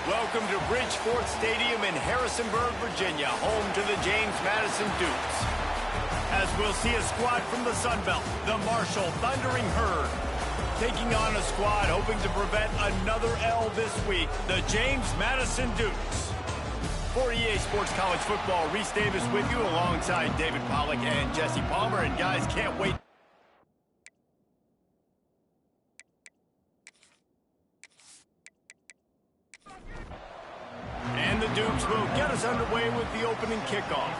Welcome to Bridgeport Stadium in Harrisonburg, Virginia, home to the James Madison Dukes. As we'll see a squad from the Sun Belt, the Marshall Thundering Herd, taking on a squad hoping to prevent another L this week, the James Madison Dukes. For EA Sports College Football, Reese Davis with you alongside David Pollack and Jesse Palmer. And guys, can't wait. And the Dukes will get us underway with the opening kickoff.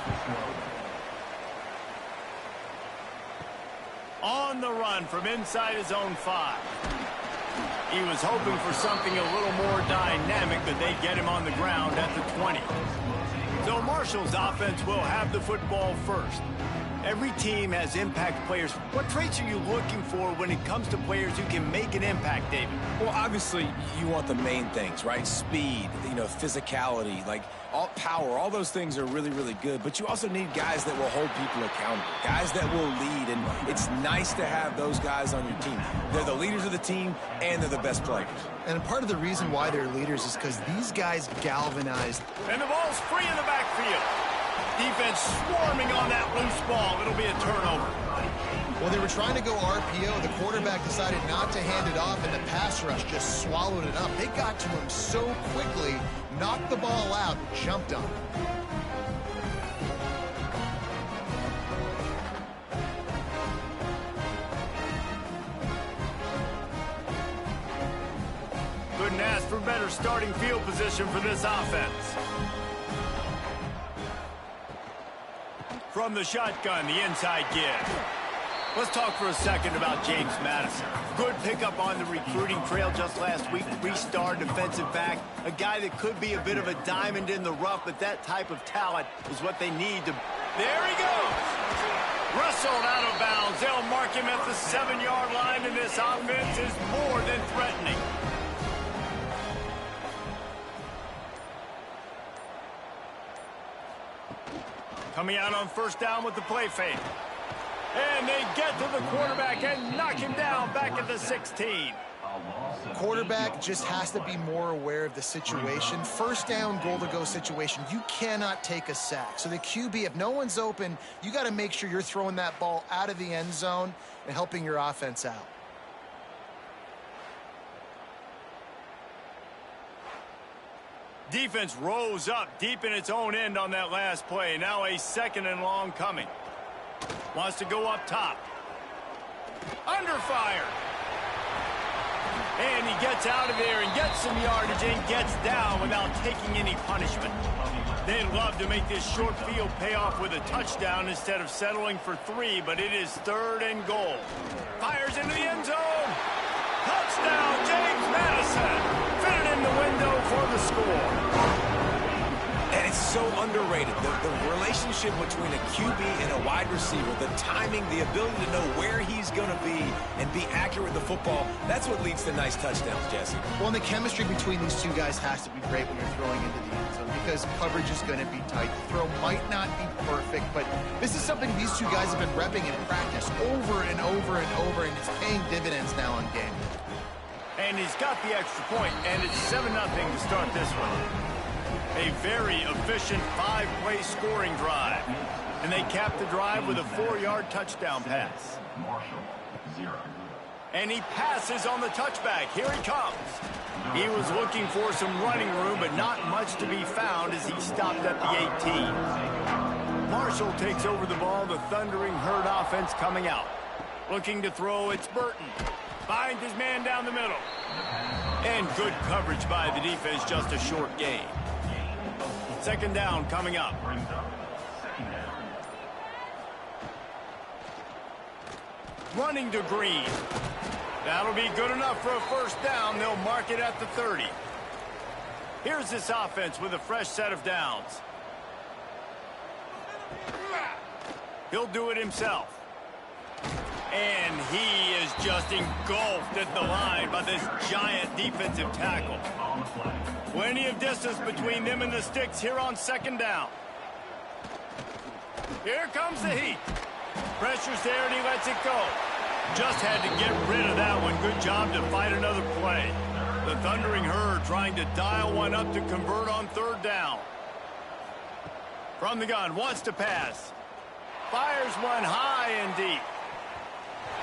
On the run from inside his own 5. He was hoping for something a little more dynamic, but they get him on the ground at the 20. So Marshall's offense will have the football first. Every team has impact players. What traits are you looking for when it comes to players who can make an impact, David? Well, obviously, you want the main things, right? Speed, physicality, all power. All those things are really, really good. But you also need guys that will hold people accountable, guys that will lead. And it's nice to have those guys on your team. They're the leaders of the team, and they're the best players. And part of the reason why they're leaders is because these guys galvanized. And the ball's free in the backfield. Defense swarming on that loose ball. It'll be a turnover. Well, they were trying to go RPO. The quarterback decided not to hand it off, and the pass rush just swallowed it up. They got to him so quickly, knocked the ball out, jumped on him. Couldn't ask for better starting field position for this offense. From the shotgun, the inside give. Let's talk for a second about James Madison. Good pickup on the recruiting trail just last week. 3-star defensive back. A guy that could be a bit of a diamond in the rough, but that type of talent is what they need to... There he goes! Wrestled out of bounds. They'll mark him at the 7-yard line, and this offense is more than threatening. Coming out on first down with the play fake. And they get to the quarterback and knock him down back at the 16. Quarterback just has to be more aware of the situation. First down, goal-to-go situation. You cannot take a sack. So the QB, if no one's open, you got to make sure you're throwing that ball out of the end zone and helping your offense out. Defense rose up deep in its own end on that last play. Now a second and long coming. Wants to go up top. Under fire. And he gets out of there and gets some yardage and gets down without taking any punishment. They'd love to make this short field pay off with a touchdown instead of settling for 3, but it is 3rd and goal. Fires into the end zone. Touchdown, James Madison. Fitted in the window for the score. And it's so underrated. The relationship between a QB and a wide receiver, the timing, the ability to know where he's going to be and be accurate with the football, that's what leads to nice touchdowns, Jesse. Well, and the chemistry between these two guys has to be great when you're throwing into the end zone because coverage is going to be tight. The throw might not be perfect, but this is something these two guys have been repping in practice over and over and over, and it's paying dividends now on game. And he's got the extra point, and it's 7-0 to start this one. A very efficient 5-play scoring drive. And they cap the drive with a 4-yard touchdown pass. And he passes on the touchback. Here he comes. He was looking for some running room, but not much to be found as he stopped at the 18. Marshall takes over the ball. The Thundering Herd offense coming out. Looking to throw, it's Burton. Finds his man down the middle. And good coverage by the defense, just a short gain. Second down coming up. Running to Green. That'll be good enough for a first down. They'll mark it at the 30. Here's this offense with a fresh set of downs. He'll do it himself. And he is just engulfed at the line by this giant defensive tackle. Plenty of distance between them and the sticks here on second down. Here comes the heat. Pressure's there and he lets it go. Just had to get rid of that one. Good job to fight another play. The Thundering Herd trying to dial one up to convert on third down. From the gun, wants to pass. Fires one high and deep.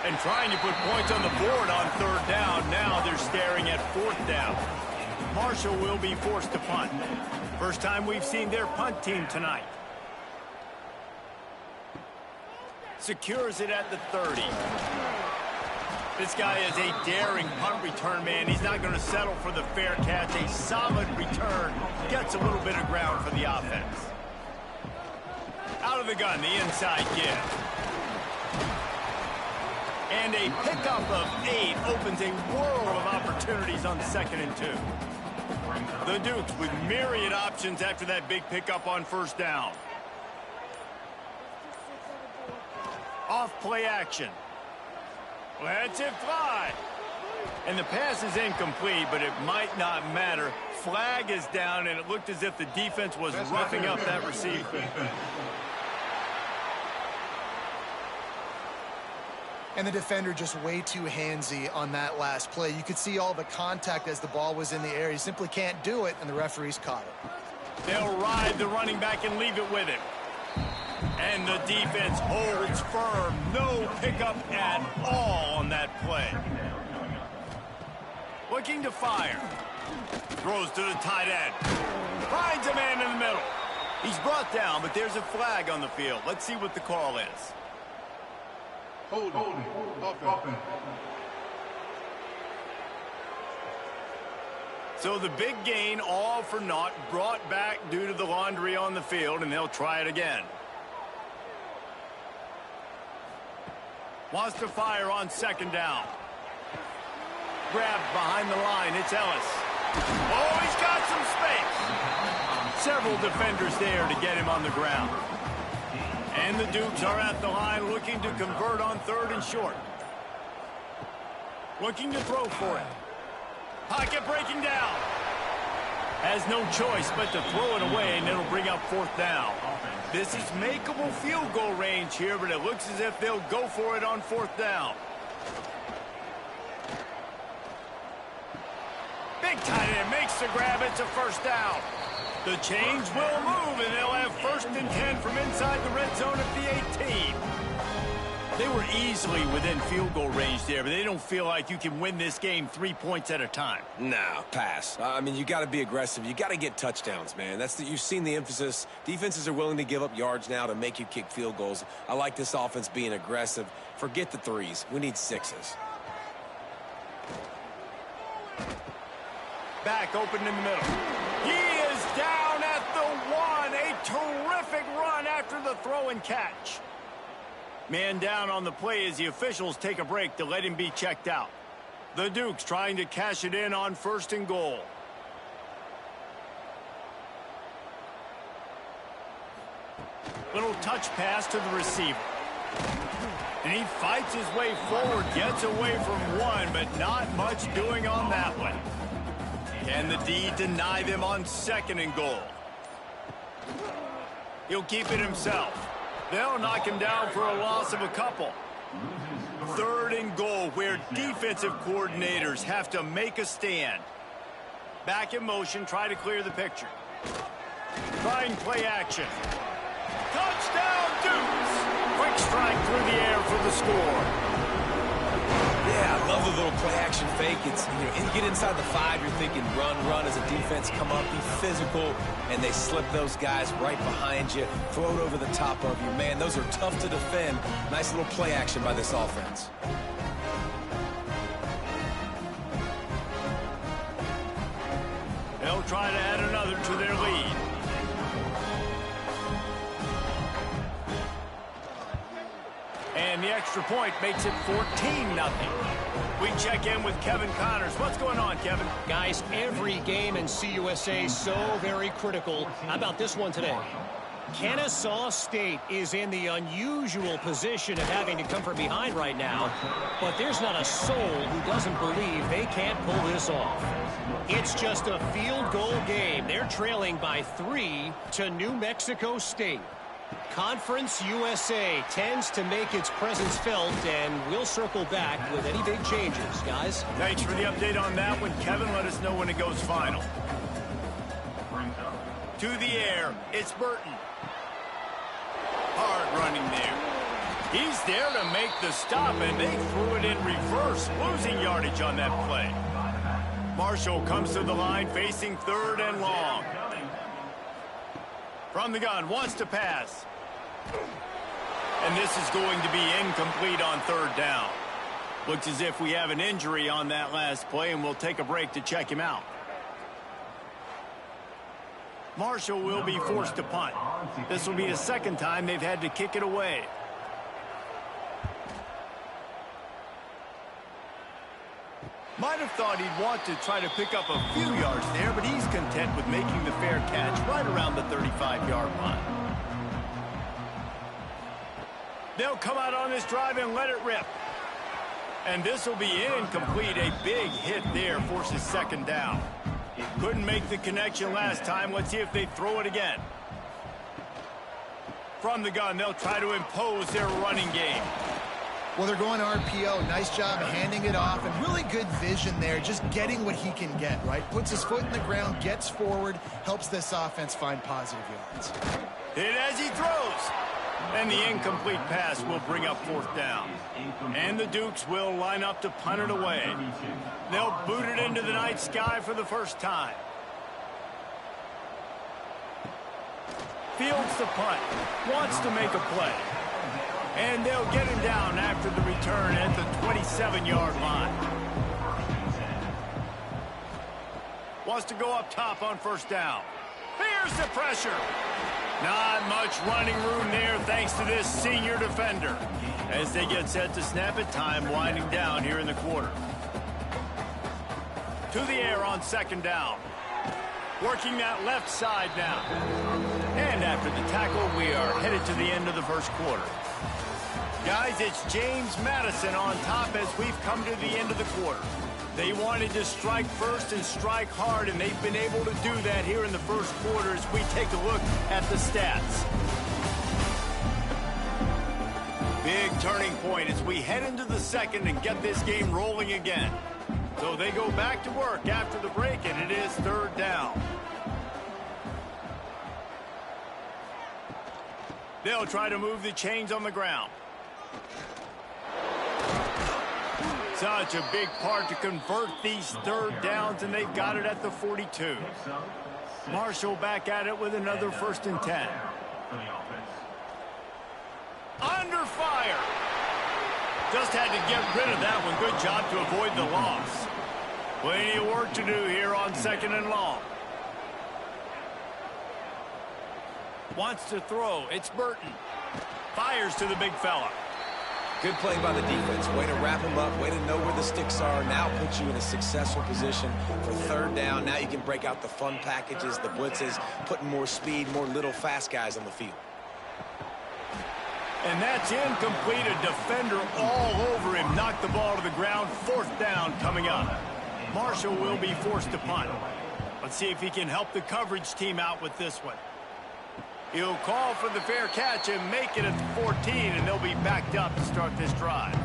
And trying to put points on the board on third down. Now they're staring at fourth down. Marshall will be forced to punt. First time we've seen their punt team tonight. Secures it at the 30. This guy is a daring punt return man. He's not going to settle for the fair catch. A solid return. Gets a little bit of ground for the offense. Out of the gun, the inside give. And a pickup of 8 opens a world of opportunities on 2nd and 2. The Dukes with myriad options after that big pickup on first down. Off play action. Lets it fly. And the pass is incomplete, but it might not matter. Flag is down, and it looked as if the defense was roughing up that receiver. And the defender just way too handsy on that last play. You could see all the contact as the ball was in the air. He simply can't do it, and the referees caught it. They'll ride the running back and leave it with him. And the defense holds firm. No pickup at all on that play. Looking to fire. Throws to the tight end. Finds a man in the middle. He's brought down, but there's a flag on the field. Let's see what the call is. Holding. Offense. So the big gain, all for naught, brought back due to the laundry on the field, and they'll try it again. Wants to fire on 2nd down. Grabbed behind the line. It's Ellis. Oh, he's got some space. Several defenders there to get him on the ground. And the Dukes are at the line looking to convert on 3rd and short. Looking to throw for it. Pocket breaking down. Has no choice but to throw it away, and it'll bring up 4th down. This is makeable field goal range here, but it looks as if they'll go for it on 4th down. Big tight end makes the grab. It's a 1st down. The change will move, and they'll have 1st and 10 from inside the red zone at the 18. They were easily within field goal range there, but they don't feel like you can win this game 3 points at a time. Nah, pass. I mean, you got to be aggressive. You got to get touchdowns, man. You've seen the emphasis. Defenses are willing to give up yards now to make you kick field goals. I like this offense being aggressive. Forget the 3s. We need 6s. Back open in the middle. He is down at the 1. A terrific run after the throw and catch. Man down on the play as the officials take a break to let him be checked out. The Dukes trying to cash it in on 1st and goal. Little touch pass to the receiver. And he fights his way forward, gets away from 1, but not much doing on that one. Can the D deny them on 2nd and goal? He'll keep it himself. They'll knock him down for a loss of a couple. 3rd and goal, where defensive coordinators have to make a stand. Back in motion, try to clear the picture. Trying play action. Touchdown, Dukes! Quick strike through the air for the score. Yeah, I love the little play-action fake. It's, you get inside the 5, you're thinking run as a defense, come up, be physical, and they slip those guys right behind you, throw it over the top of you. Man, those are tough to defend. Nice little play action by this offense. They'll try to add another to their lead. And the extra point makes it 14-0. We check in with Kevin Connors. What's going on, Kevin? Guys, every game in CUSA is so very critical. How about this one today? Kennesaw State is in the unusual position of having to come from behind right now, but there's not a soul who doesn't believe they can't pull this off. It's just a field goal game. They're trailing by 3 to New Mexico State. Conference USA tends to make its presence felt, and we'll circle back with any big changes, guys. Thanks for the update on that one, Kevin. Let us know when it goes final. To the air, it's Burton. Hard running there. He's there to make the stop, and they threw it in reverse, losing yardage on that play. Marshall comes to the line, facing 3rd and long. From the gun, wants to pass. And this is going to be incomplete on 3rd down. Looks as if we have an injury on that last play, and we'll take a break to check him out. Marshall will be forced to punt. This will be the 2nd time they've had to kick it away. Might have thought he'd want to try to pick up a few yards there, but he's content with making the fair catch right around the 35-yard line. They'll come out on this drive and let it rip. And this will be incomplete. A big hit there forces 2nd down. Couldn't make the connection last time. Let's see if they throw it again. From the gun, they'll try to impose their running game. Well, they're going RPO. Nice job handing it off, and really good vision there, just getting what he can get, right? Puts his foot in the ground, gets forward, helps this offense find positive yards. Hit as he throws. And the incomplete pass will bring up 4th down. And the Dukes will line up to punt it away. They'll boot it into the night sky for the first time. Fields the punt. Wants to make a play. And they'll get him down after the return at the 27-yard line. Wants to go up top on 1st down. Here's the pressure. Not much running room there thanks to this senior defender. As they get set to snap it, time winding down here in the quarter. To the air on 2nd down. Working that left side now. And after the tackle, we are headed to the end of the 1st quarter. Guys, it's James Madison on top as we've come to the end of the quarter. They wanted to strike first and strike hard, and they've been able to do that here in the 1st quarter as we take a look at the stats. Big turning point as we head into the 2nd and get this game rolling again. So they go back to work after the break, and it is 3rd down. They'll try to move the chains on the ground. Such a big part to convert these 3rd downs, and they've got it at the 42. Marshall back at it with another 1st and 10. Under fire. Just had to get rid of that one. Good job to avoid the loss. Plenty of work to do here on 2nd and long. Wants to throw. It's Burton. Fires to the big fella. Good play by the defense. Way to wrap him up. Way to know where the sticks are. Now put you in a successful position for 3rd down. Now you can break out the fun packages, the blitzes, putting more speed, more little fast guys on the field. And that's incomplete. A defender all over him. Knocked the ball to the ground. 4th down coming up. Marshall will be forced to punt. Let's see if he can help the coverage team out with this one. He'll call for the fair catch and make it at the 14, and they'll be backed up to start this drive.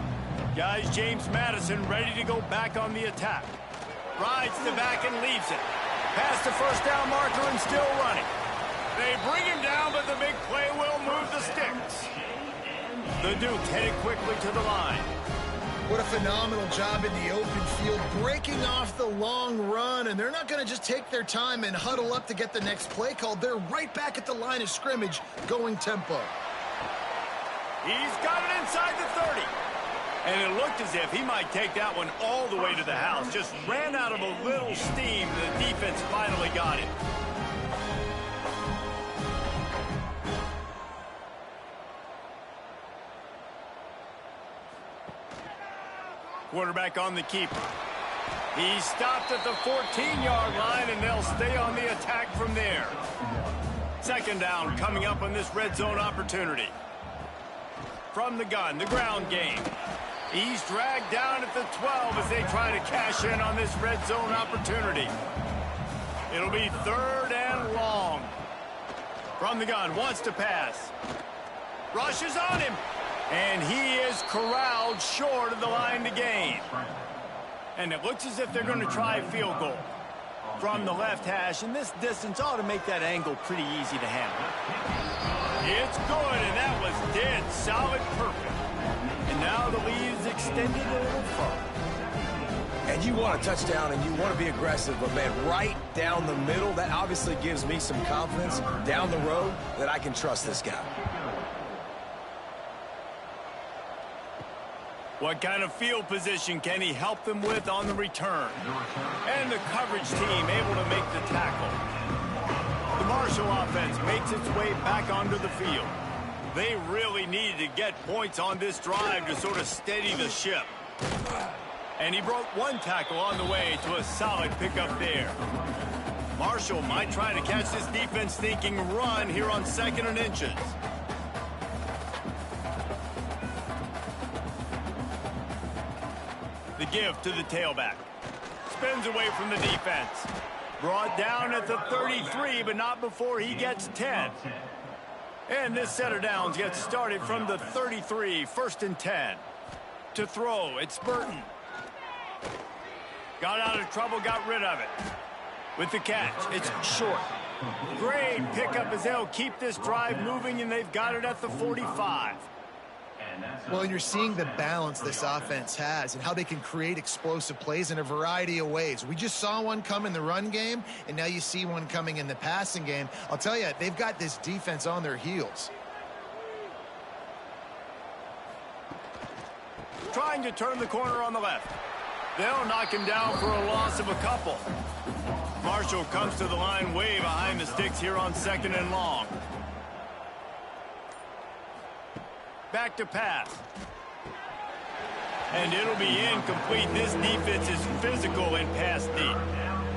Guys, James Madison ready to go back on the attack. Rides the back and leaves it. Past the 1st down marker and still running. They bring him down, but the big play will move the sticks. The Dukes headed quickly to the line. What a phenomenal job in the open field, breaking off the long run, and they're not going to just take their time and huddle up to get the next play called. They're right back at the line of scrimmage, going tempo. He's got it inside the 30. And it looked as if he might take that one all the way to the house. Just ran out of a little steam. The defense finally got it. Quarterback on the keeper. He stopped at the 14-yard line, and they'll stay on the attack from there. 2nd down coming up on this red zone opportunity. From the gun, the ground game. He's dragged down at the 12 as they try to cash in on this red zone opportunity. It'll be 3rd and long. From the gun, wants to pass. Rushes on him. And he is corralled short of the line to gain. And it looks as if they're going to try a field goal. From the left hash, and this distance ought to make that angle pretty easy to handle. It's good, and that was dead solid perfect. And now the lead is extended a little further. And you want a touchdown, and you want to be aggressive, but, man, right down the middle, that obviously gives me some confidence down the road that I can trust this guy. What kind of field position can he help them with on the return? And the coverage team able to make the tackle. The Marshall offense makes its way back onto the field. They really needed to get points on this drive to sort of steady the ship. And he broke one tackle on the way to a solid pickup there. Marshall might try to catch this defense thinking run here on 2nd and inches. The give to the tailback. Spins away from the defense. Brought down at the 33, but not before he gets 10. And this set of downs gets started from the 33, 1st and 10. To throw, it's Burton. Got out of trouble, got rid of it. With the catch, it's short. Great pickup as they'll keep this drive moving, and they've got it at the 45. Well, and you're seeing the balance this offense has and how they can create explosive plays in a variety of ways. We just saw one come in the run game, and now you see one coming in the passing game. I'll tell you, they've got this defense on their heels. Trying to turn the corner on the left. They'll knock him down for a loss of a couple. Marshall comes to the line way behind the sticks here on 2nd and long. Back to pass. And it'll be incomplete. This defense is physical and pass deep.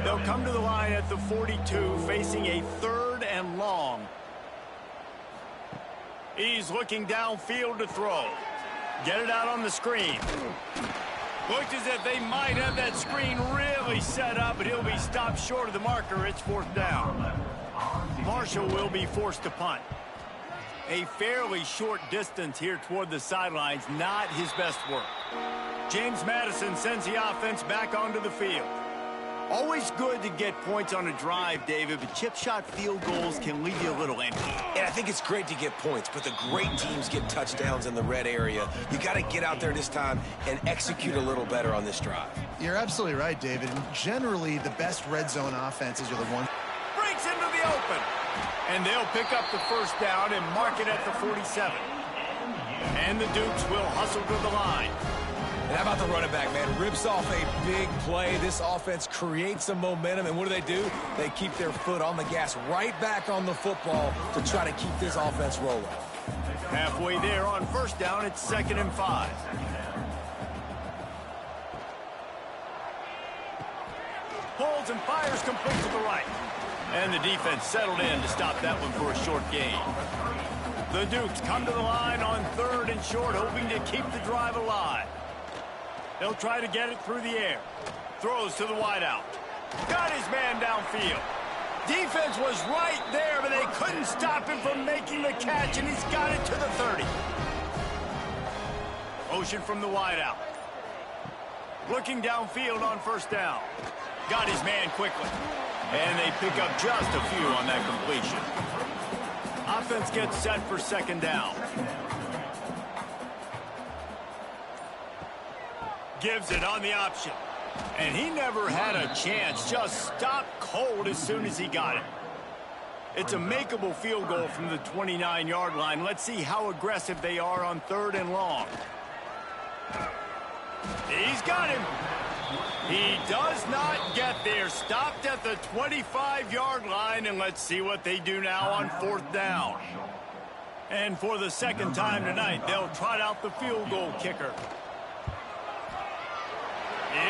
They'll come to the line at the 42, facing a 3rd and long. He's looking downfield to throw. Get it out on the screen. Looks as if they might have that screen really set up, but he'll be stopped short of the marker. It's 4th down. Marshall will be forced to punt. A fairly short distance here toward the sidelines, not his best work. James Madison sends the offense back onto the field. Always good to get points on a drive, David, but chip shot field goals can leave you a little empty. And I think it's great to get points, but the great teams get touchdowns in the red area. You got to get out there this time and execute a little better on this drive. You're absolutely right, David. And generally, the best red zone offenses are the ones. Breaks into the open. And they'll pick up the 1st down and mark it at the 47. And the Dukes will hustle to the line. And how about the running back, man? Rips off a big play. This offense creates some momentum, and what do? They keep their foot on the gas right back on the football to try to keep this offense rolling. Halfway there on 1st down, it's 2nd and 5. Pulls and fires complete to the right. And the defense settled in to stop that one for a short gain. The Dukes come to the line on 3rd and short, hoping to keep the drive alive. They'll try to get it through the air. Throws to the wideout. Got his man downfield. Defense was right there, but they couldn't stop him from making the catch, and he's got it to the 30. Motion from the wideout. Looking downfield on 1st down. Got his man quickly. And they pick up just a few on that completion. Offense gets set for 2nd down. Gives it on the option. And he never had a chance. Just stopped cold as soon as he got it. It's a makeable field goal from the 29-yard line. Let's see how aggressive they are on 3rd and long. He's got him. He does not get there. Stopped at the 25-yard line, and let's see what they do now on 4th down. And for the 2nd time tonight, they'll trot out the field goal kicker.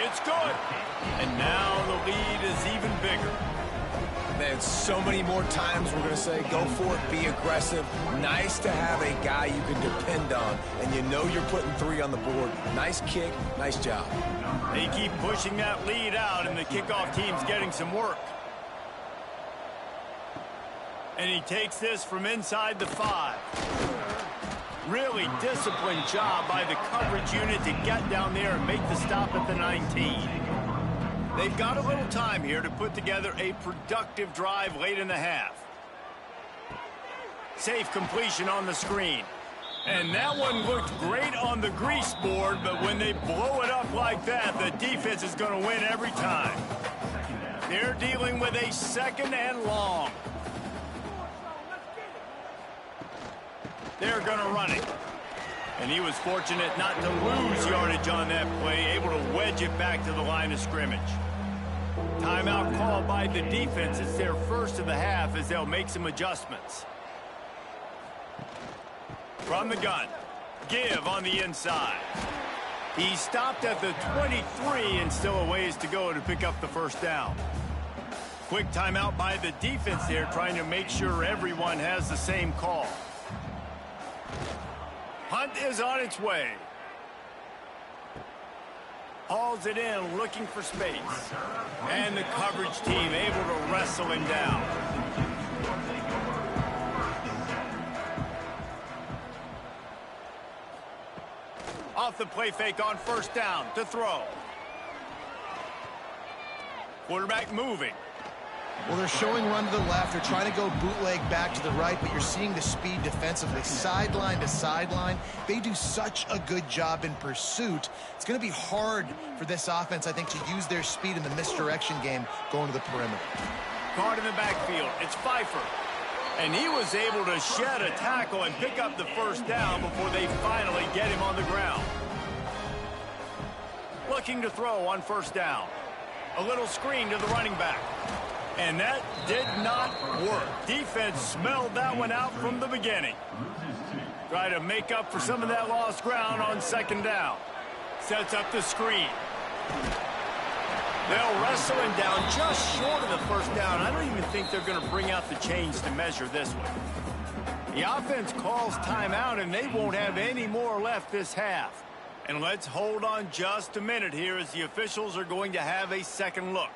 It's good. And now the lead is even bigger. Man, so many more times we're going to say, go for it, be aggressive. Nice to have a guy you can depend on, and you know you're putting 3 on the board. Nice kick, nice job. They keep pushing that lead out, and the kickoff team's getting some work. And he takes this from inside the 5. Really disciplined job by the coverage unit to get down there and make the stop at the 19. They've got a little time here to put together a productive drive late in the half. Safe completion on the screen. And that one looked great on the grease board, but when they blow it up like that, the defense is going to win every time. They're dealing with a 2nd and long. They're going to run it. And he was fortunate not to lose yardage on that play, able to wedge it back to the line of scrimmage. Timeout called by the defense. It's their first of the half as they'll make some adjustments. From the gun, give on the inside. He stopped at the 23 and still a ways to go to pick up the first down. Quick timeout by the defense there, trying to make sure everyone has the same call. Hunt is on its way. Hauls it in, looking for space. And the coverage team able to wrestle him down. Off the play fake on first down to throw. Quarterback moving. Well, they're showing run to the left. They're trying to go bootleg back to the right, but you're seeing the speed defensively, sideline to sideline. They do such a good job in pursuit. It's going to be hard for this offense, I think, to use their speed in the misdirection game going to the perimeter. Caught in the backfield. It's Pfeiffer. And he was able to shed a tackle and pick up the first down before they finally get him on the ground. Looking to throw on first down. A little screen to the running back. And that did not work. Defense smelled that one out from the beginning. Try to make up for some of that lost ground on second down. Sets up the screen. They'll wrestle him down just short of the first down. I don't even think they're going to bring out the chains to measure this one. The offense calls timeout, and they won't have any more left this half. And let's hold on just a minute here as the officials are going to have a second look.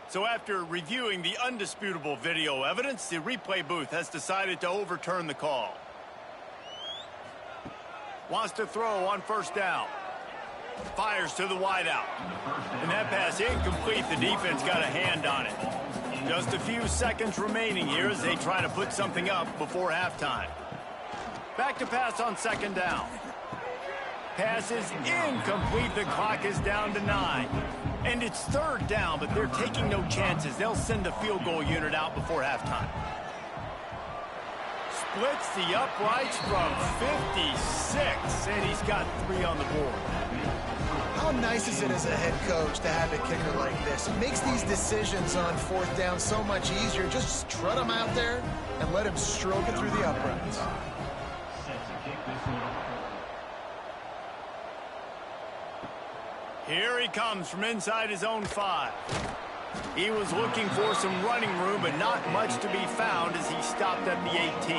So after reviewing the undisputable video evidence, the replay booth has decided to overturn the call. Wants to throw on first down. Fires to the wideout. And that pass incomplete. The defense got a hand on it. Just a few seconds remaining here as they try to put something up before halftime. Back to pass on second down. Pass is incomplete. The clock is down to 9. And it's third down, but they're taking no chances. They'll send the field goal unit out before halftime. Splits the uprights from 56, and he's got 3 on the board. How nice is it as a head coach to have a kicker like this? It makes these decisions on fourth down so much easier. Just trot him out there and let him stroke it through the uprights. Here he comes from inside his own 5. He was looking for some running room, but not much to be found as he stopped at the 18.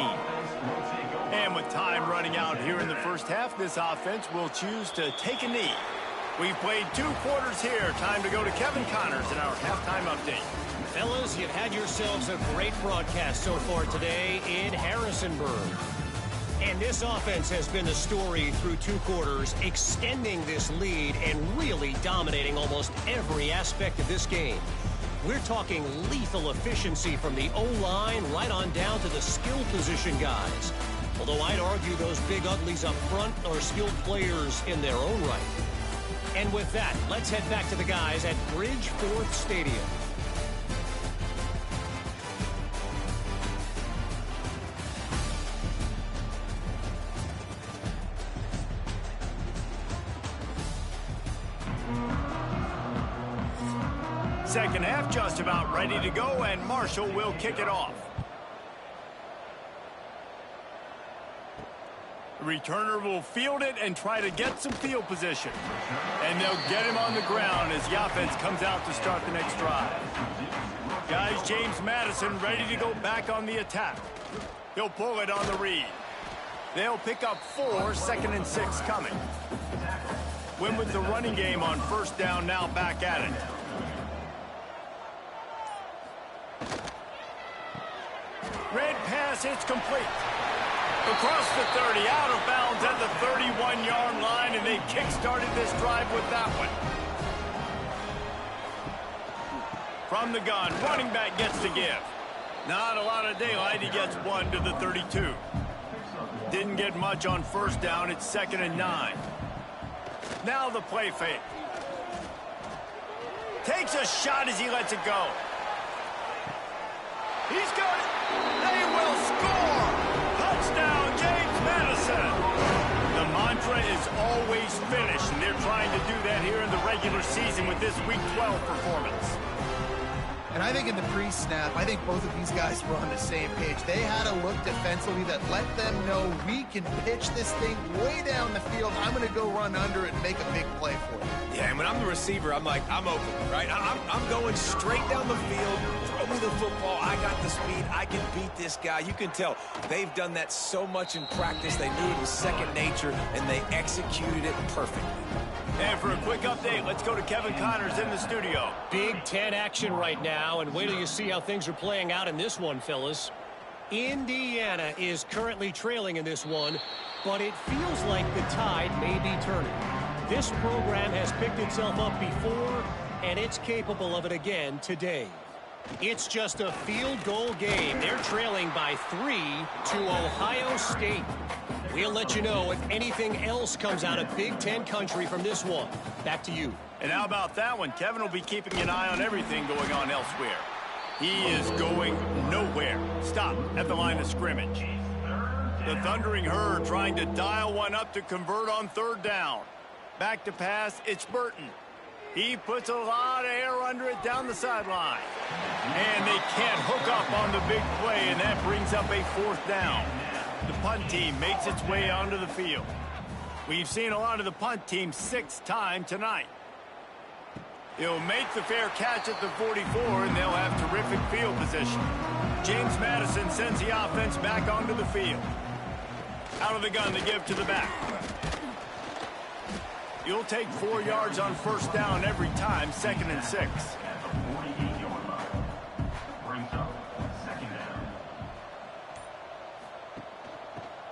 And with time running out here in the first half, this offense will choose to take a knee. We've played 2 quarters here. Time to go to Kevin Connors in our halftime update. Fellas, you've had yourselves a great broadcast so far today in Harrisonburg. And this offense has been the story through 2 quarters, extending this lead and really dominating almost every aspect of this game. We're talking lethal efficiency from the O-line right on down to the skill position guys. Although I'd argue those big uglies up front are skilled players in their own right. And with that, let's head back to the guys at Bridgeforth Stadium. Second half just about ready to go, and Marshall will kick it off. The returner will field it and try to get some field position. And they'll get him on the ground as the offense comes out to start the next drive. Guys, James Madison ready to go back on the attack. He'll pull it on the read. They'll pick up 4, 2nd and 6 coming. Win with the running game on first down, now back at it. pass, it's complete. Across the 30, out of bounds at the 31-yard line, and they kick-started this drive with that one. From the gun, running back gets to give. Not a lot of daylight. He gets 1 to the 32. Didn't get much on first down. It's 2nd and 9. Now the play fake. Takes a shot as he lets it go. He's got it. They will score. Touchdown, James Madison. The mantra is always finish, and they're trying to do that here in the regular season with this Week 12 performance. And I think in the pre-snap, I think both of these guys were on the same page. They had a look defensively that let them know we can pitch this thing way down the field. I'm going to go run under it and make a big play for it. Yeah, and when I'm the receiver, I'm like, I'm open, right? I'm going straight down the field. Throw me the football. I got the speed. I can beat this guy. You can tell they've done that so much in practice. They knew it was second nature, and they executed it perfectly. And for a quick update, let's go to Kevin Connors in the studio. Big Ten action right now, and wait till you see how things are playing out in this one, fellas. Indiana is currently trailing in this one, but it feels like the tide may be turning. This program has picked itself up before, and it's capable of it again today. It's just a field goal game. They're trailing by 3 to Ohio State. We'll let you know if anything else comes out of Big Ten country from this one. Back to you. And how about that one? Kevin will be keeping an eye on everything going on elsewhere. He is going nowhere. Stop at the line of scrimmage. The Thundering Herd trying to dial one up to convert on 3rd down. Back to pass, it's Burton. He puts a lot of air under it down the sideline. And they can't hook up on the big play, and that brings up a 4th down. The punt team makes its way onto the field. We've seen a lot of the punt team 6th time tonight. He'll make the fair catch at the 44, and they'll have terrific field position. James Madison sends the offense back onto the field. Out of the gun to give to the back. You'll take 4 yards on 1st down every time, 2nd and 6.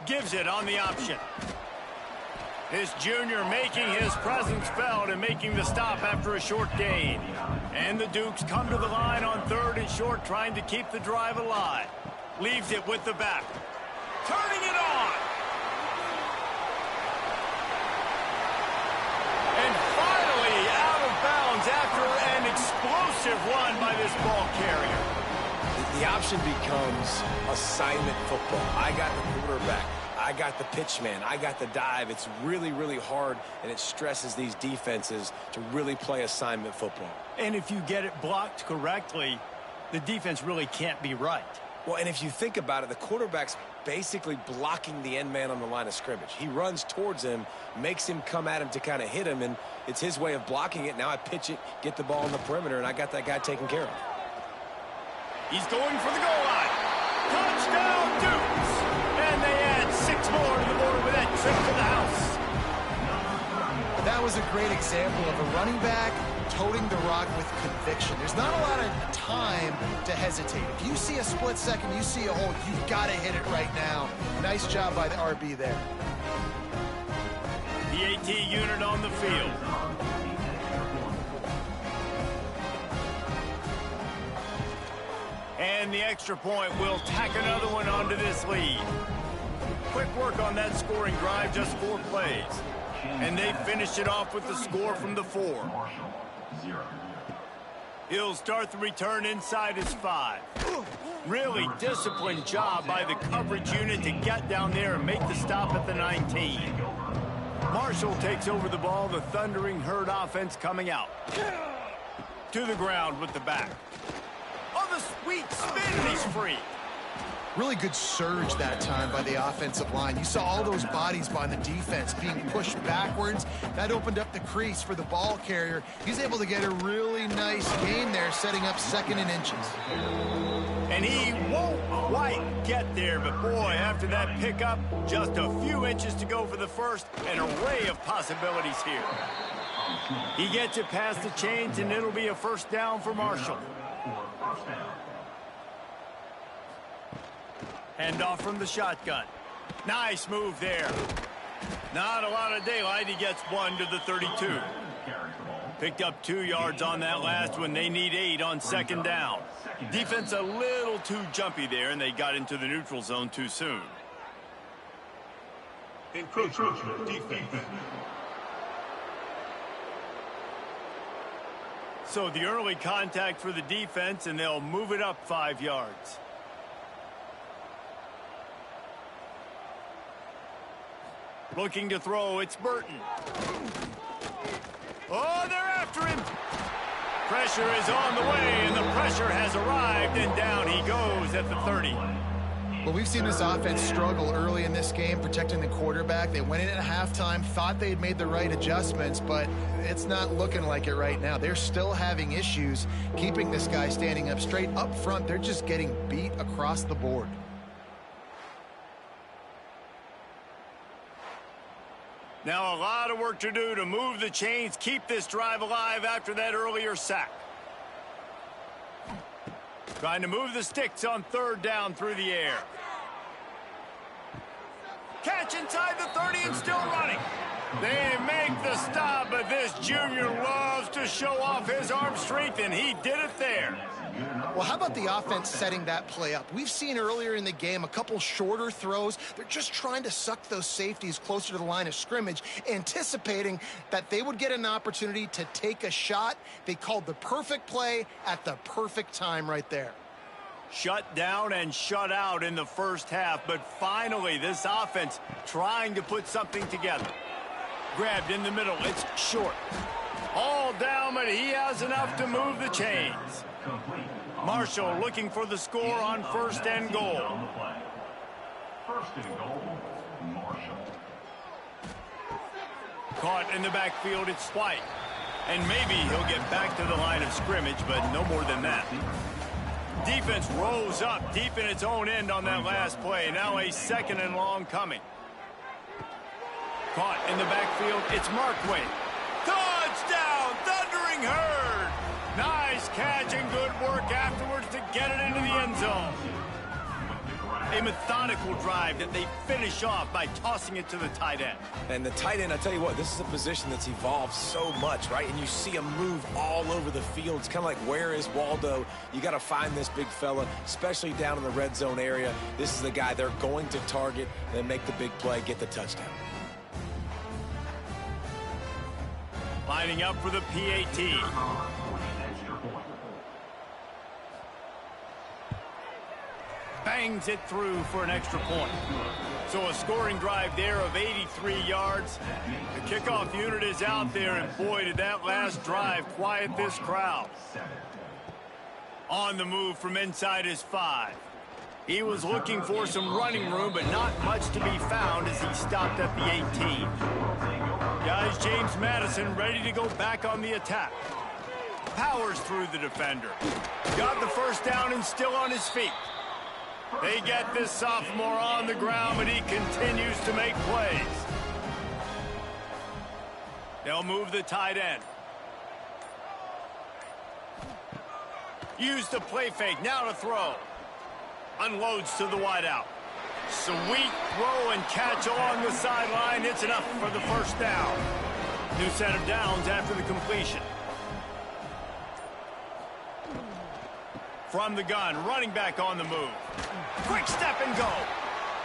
Gives it on the option. This junior making his presence felt and making the stop after a short gain. And the Dukes come to the line on 3rd and short, trying to keep the drive alive. Leaves it with the back. Turning it on. And finally out of bounds after an explosive run by this ball carrier. The option becomes assignment football. I got the quarterback. I got the pitch man. I got the dive. It's really, really hard, and it stresses these defenses to really play assignment football. And if you get it blocked correctly, the defense really can't be right. Well, and if you think about it, the quarterback's basically blocking the end man on the line of scrimmage. He runs towards him, makes him come at him to kind of hit him, and it's his way of blocking it. Now I pitch it, get the ball on the perimeter, and I got that guy taken care of. He's going for the goal line. Touchdown, Dukes! And they add 6 more to the board with that trip to the house. That was a great example of a running back toting the rock with conviction. There's not a lot of time to hesitate. If you see a split second, you see a hole, you've got to hit it right now. Nice job by the RB there. The AT unit on the field. And the extra point will tack another one onto this lead. Quick work on that scoring drive, just 4 plays. And they finish it off with the score from the 4. He'll start the return inside his 5. Really disciplined job by the coverage unit to get down there and make the stop at the 19. Marshall takes over the ball, the Thundering Herd offense coming out. To the ground with the back. Oh, the sweet spin, and he's free. Really good surge that time by the offensive line. You saw all those bodies by the defense being pushed backwards. That opened up the crease for the ball carrier. He's able to get a really nice gain there, setting up 2nd and inches. And he won't quite get there, but boy, after that pickup, just a few inches to go for the first. An array of possibilities here. He gets it past the chains, and it'll be a 1st down for Marshall. Hand off from the shotgun. Nice move there. Not a lot of daylight. He gets one to the 32. Picked up 2 yards on that last one. They need 8 on second down. Defense a little too jumpy there, and they got into the neutral zone too soon. Encroachment defense. So the early contact for the defense, and they'll move it up 5 yards. Looking to throw, it's Burton. Oh, they're after him. Pressure is on the way, and the pressure has arrived, and down he goes at the 30. Well, we've seen this offense struggle early in this game, protecting the quarterback. They went in at halftime, thought they'd made the right adjustments, but it's not looking like it right now. They're still having issues keeping this guy standing up straight. Up front, they're just getting beat across the board. Now a lot of work to do to move the chains, keep this drive alive after that earlier sack. Trying to move the sticks on third down through the air. Catch inside the 30 and still running. They make the stop, but this junior loves to show off his arm strength, and he did it there. Well, how about the offense setting that play up? We've seen earlier in the game a couple shorter throws. They're just trying to suck those safeties closer to the line of scrimmage, anticipating that they would get an opportunity to take a shot. They called the perfect play at the perfect time right there. Shut down and shut out in the first half, but finally this offense trying to put something together. Grabbed in the middle, it's short. All down, but he has enough to move the chains. Marshall looking for the score on first and goal. First and goal, Marshall. Caught in the backfield, it's White. And maybe he'll get back to the line of scrimmage, but no more than that. Defense rose up deep in its own end on that last play. Now a second and long coming. Caught in the backfield, it's Markway. Touchdown, Thundering Herd! Nice catch and good work afterwards to get it into the end zone. A methodical drive that they finish off by tossing it to the tight end. And the tight end, I tell you what, this is a position that's evolved so much, right? And you see him move all over the field. It's kind of like, where is Waldo? You got to find this big fella, especially down in the red zone area. This is the guy they're going to target, then make the big play, get the touchdown. Lining up for the PAT. Bangs it through for an extra point. So a scoring drive there of 83 yards. The kickoff unit is out there, and boy, did that last drive quiet this crowd. On the move from inside his 5. He was looking for some running room, but not much to be found as he stopped at the 18. Guys, James Madison ready to go back on the attack. Powers through the defender. Got the first down and still on his feet. They get this sophomore on the ground, but he continues to make plays. They'll move the tight end. Use the play fake, now to throw. Unloads to the wideout. Sweet throw and catch along the sideline. It's enough for the first down. New set of downs after the completion. From the gun, running back on the move. Quick step and go.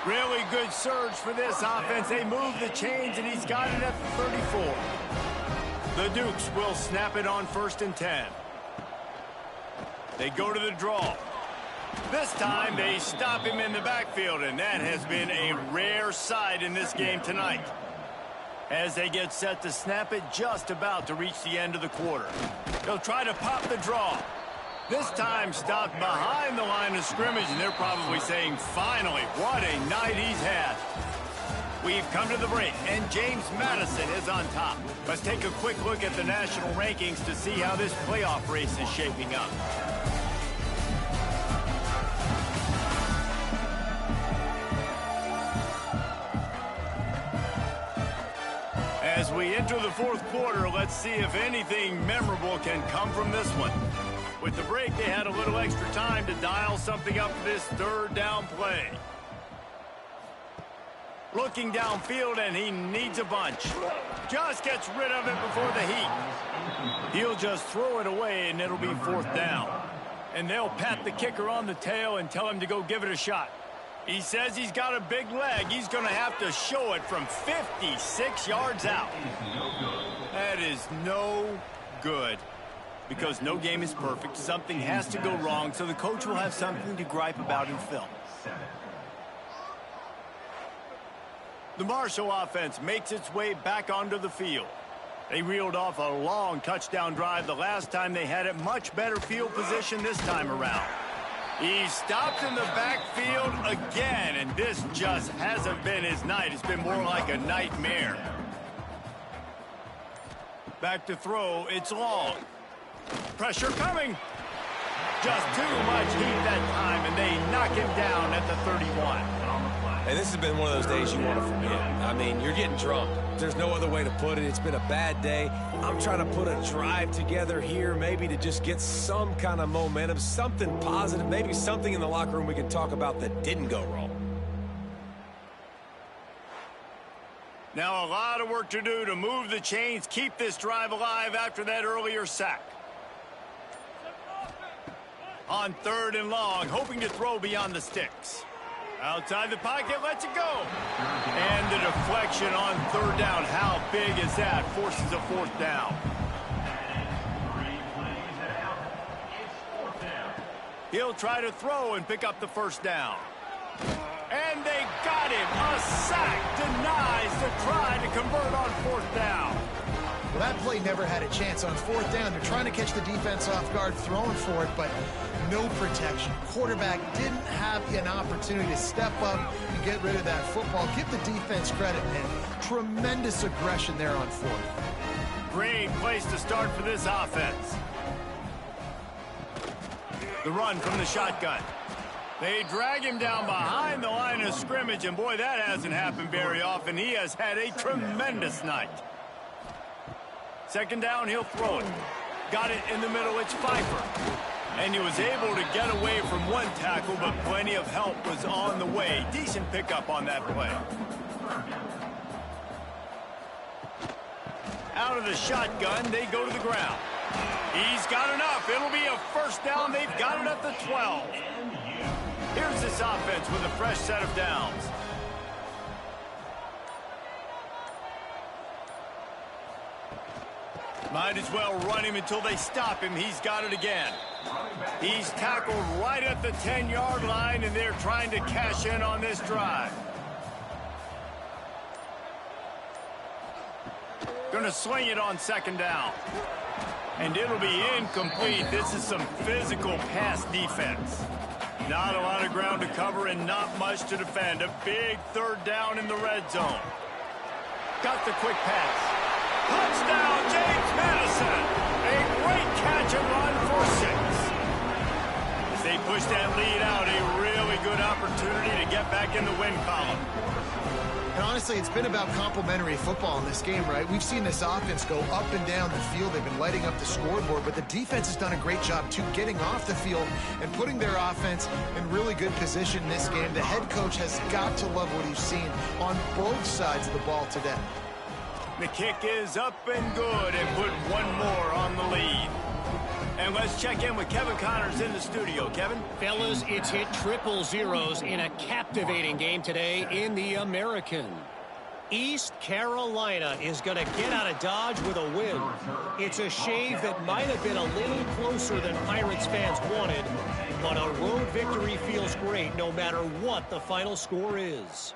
Really good surge for this offense. They move the chains, and he's got it at the 34. The Dukes will snap it on 1st and 10. They go to the draw. This time they stop him in the backfield, and that has been a rare sight in this game tonight. As they get set to snap it, just about to reach the end of the quarter. They'll try to pop the draw. This time stopped behind the line of scrimmage, and they're probably saying, finally, what a night he's had. We've come to the break, and James Madison is on top. Let's take a quick look at the national rankings to see how this playoff race is shaping up. As we enter the fourth quarter, let's see if anything memorable can come from this one. With the break, they had a little extra time to dial something up for this third down play. Looking downfield, and he needs a bunch. Just gets rid of it before the heat. He'll just throw it away, and it'll be 4th down. And they'll pat the kicker on the tail and tell him to go give it a shot. He says he's got a big leg. He's going to have to show it from 56 yards out. That is no good. Because no game is perfect. Something has to go wrong, so the coach will have something to gripe about in film. The Marshall offense makes its way back onto the field. They reeled off a long touchdown drive the last time they had it. Much better field position this time around. He stopped in the backfield again, and this just hasn't been his night. It's been more like a nightmare. Back to throw. It's long. Pressure coming. Just too much heat that time, and they knock him down at the 31. Hey, this has been one of those days you want to forget. I mean, you're getting drunk. There's no other way to put it. It's been a bad day. I'm trying to put a drive together here, maybe to just get some kind of momentum, something positive, maybe something in the locker room we can talk about that didn't go wrong. Now a lot of work to do to move the chains, keep this drive alive after that earlier sack. On 3rd and long, hoping to throw beyond the sticks. Outside the pocket, lets it go. And the deflection on 3rd down. How big is that? Forces a 4th down. He'll try to throw and pick up the 1st down. And they got him. A sack denies the try to convert on 4th down. Well, that play never had a chance on 4th down. They're trying to catch the defense off guard, throwing for it, but no protection. Quarterback didn't have an opportunity to step up and get rid of that football. Give the defense credit, man. Tremendous aggression there on 4th. Great place to start for this offense. The run from the shotgun. They drag him down behind the line of scrimmage, and boy, that hasn't happened very often. He has had a tremendous night. 2nd down, he'll throw it. Got it in the middle, it's Pfeiffer. And he was able to get away from one tackle, but plenty of help was on the way. Decent pickup on that play. Out of the shotgun, they go to the ground. He's got enough. It'll be a 1st down. They've got it at the 12. Here's this offense with a fresh set of downs. Might as well run him until they stop him. He's got it again. He's tackled right at the 10-yard line, and they're trying to cash in on this drive. Gonna sling it on 2nd down. And it'll be incomplete. This is some physical pass defense. Not a lot of ground to cover and not much to defend. A big 3rd down in the red zone. Got the quick pass. Touchdown, James Madison. A great catch and run for 6. As they push that lead out, a really good opportunity to get back in the win column. And honestly, it's been about complementary football in this game, right? We've seen this offense go up and down the field. They've been lighting up the scoreboard, but the defense has done a great job, too, getting off the field and putting their offense in really good position in this game. The head coach has got to love what he's seen on both sides of the ball today. The kick is up and good, and put one more on the lead. And let's check in with Kevin Connors in the studio. Kevin? Fellas, it's hit triple zeros in a captivating game today in the American. East Carolina is going to get out of Dodge with a win. It's a shave that might have been a little closer than Pirates fans wanted, but a road victory feels great no matter what the final score is.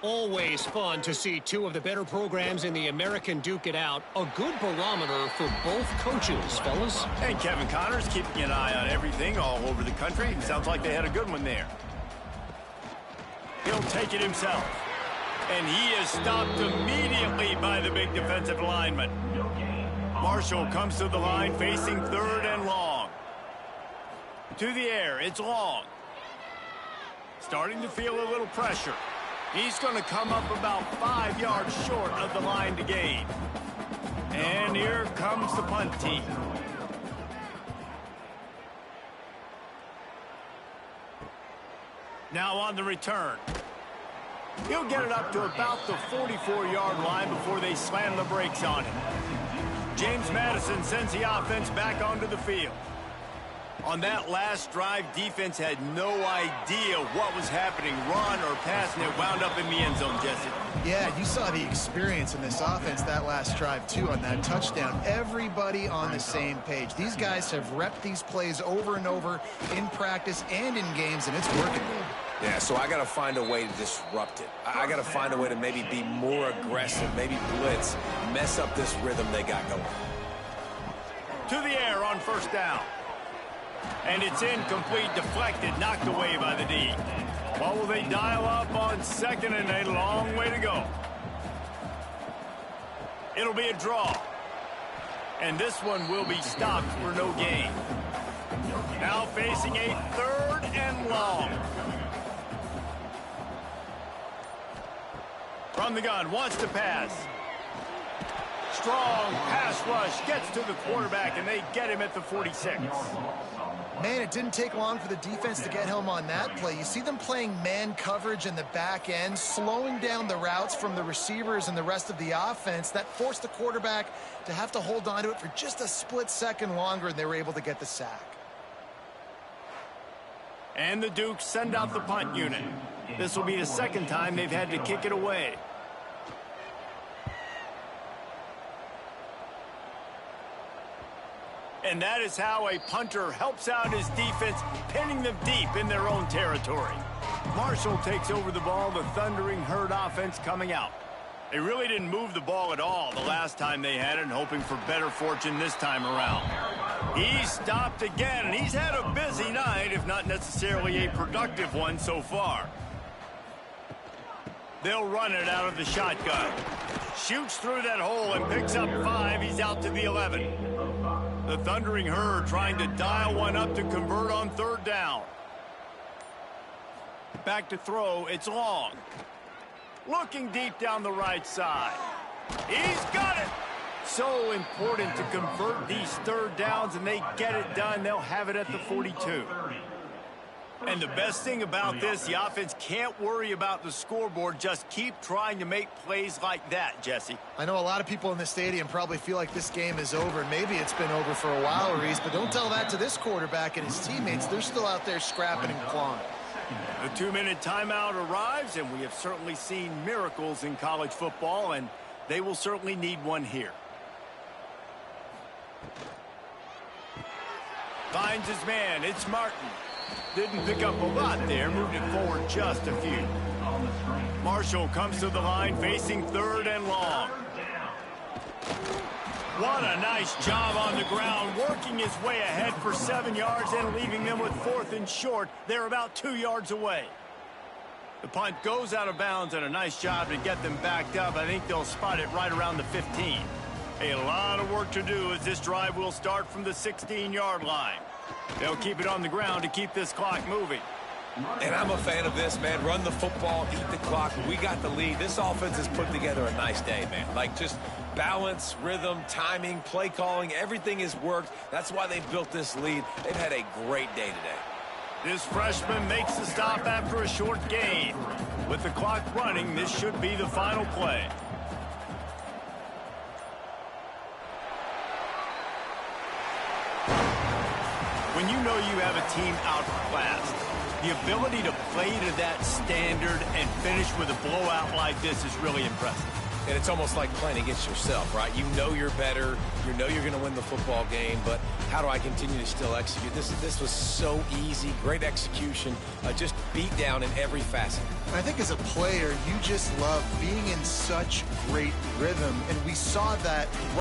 Always fun to see two of the better programs in the American duke it out. A good barometer for both coaches, fellas. And Kevin Connors keeping an eye on everything all over the country. Sounds like they had a good one there. He'll take it himself. And he is stopped immediately by the big defensive lineman. Marshall comes to the line facing 3rd and long. To the air, it's long. Starting to feel a little pressure. He's going to come up about 5 yards short of the line to gain. And here comes the punt team. Now on the return. He'll get it up to about the 44-yard line before they slam the brakes on him. James Madison sends the offense back onto the field. On that last drive, defense had no idea what was happening, run or pass, and it wound up in the end zone, Jesse. Yeah, you saw the experience in this offense that last drive, too, on that touchdown. Everybody on the same page. These guys have repped these plays over and over in practice and in games, and it's working. Yeah, so I got to find a way to disrupt it. I got to find a way to maybe be more aggressive, maybe blitz, mess up this rhythm they got going. To the air on first down. And it's incomplete, deflected, knocked away by the D. What will they dial up on second and a long way to go? It'll be a draw. And this one will be stopped for no gain. Now facing a third and long. From the gun, wants to pass. Strong pass rush, gets to the quarterback, and they get him at the 46. Man, it didn't take long for the defense to get home on that play. You see them playing man coverage in the back end, slowing down the routes from the receivers and the rest of the offense. That forced the quarterback to have to hold on to it for just a split second longer, and they were able to get the sack. And the Dukes send out the punt unit. This will be the second time they've had to kick it away. And that is how a punter helps out his defense, pinning them deep in their own territory. Marshall takes over the ball, the Thundering Herd offense coming out. They really didn't move the ball at all the last time they had it, and hoping for better fortune this time around. He stopped again, and he's had a busy night, if not necessarily a productive one so far. They'll run it out of the shotgun. Shoots through that hole and picks up 5. He's out to the 11. The Thundering Herd trying to dial one up to convert on third down. Back to throw. It's long. Looking deep down the right side. He's got it. So important to convert these third downs, and they get it done. They'll have it at the 42. And the best thing about this, the offense can't worry about the scoreboard. Just keep trying to make plays like that, Jesse. I know a lot of people in the stadium probably feel like this game is over. Maybe it's been over for a while, Reese, but don't tell that to this quarterback and his teammates. They're still out there scrapping and clawing. The 2-minute timeout arrives, and we have certainly seen miracles in college football, and they will certainly need one here. Finds his man. It's Martin. Didn't pick up a lot there. Moved it forward just a few. Marshall comes to the line facing third and long. What a nice job on the ground, working his way ahead for 7 yards and leaving them with fourth and short. They're about 2 yards away. The punt goes out of bounds, and a nice job to get them backed up. I think they'll spot it right around the 15. A lot of work to do as this drive will start from the 16-yard line. They'll keep it on the ground to keep this clock moving. And I'm a fan of this, man. Run the football, eat the clock. We got the lead. This offense has put together a nice day, man. Like, just balance, rhythm, timing, play calling, everything has worked. That's why they've built this lead. They've had a great day today. This freshman makes the stop after a short gain. With the clock running, this should be the final play. When you know you have a team outclassed, the ability to play to that standard and finish with a blowout like this is really impressive. And it's almost like playing against yourself, right? You know you're better. You know you're going to win the football game, but how do I continue to still execute? This was so easy, great execution, just beat down in every facet. I think as a player, you just love being in such great rhythm, and we saw that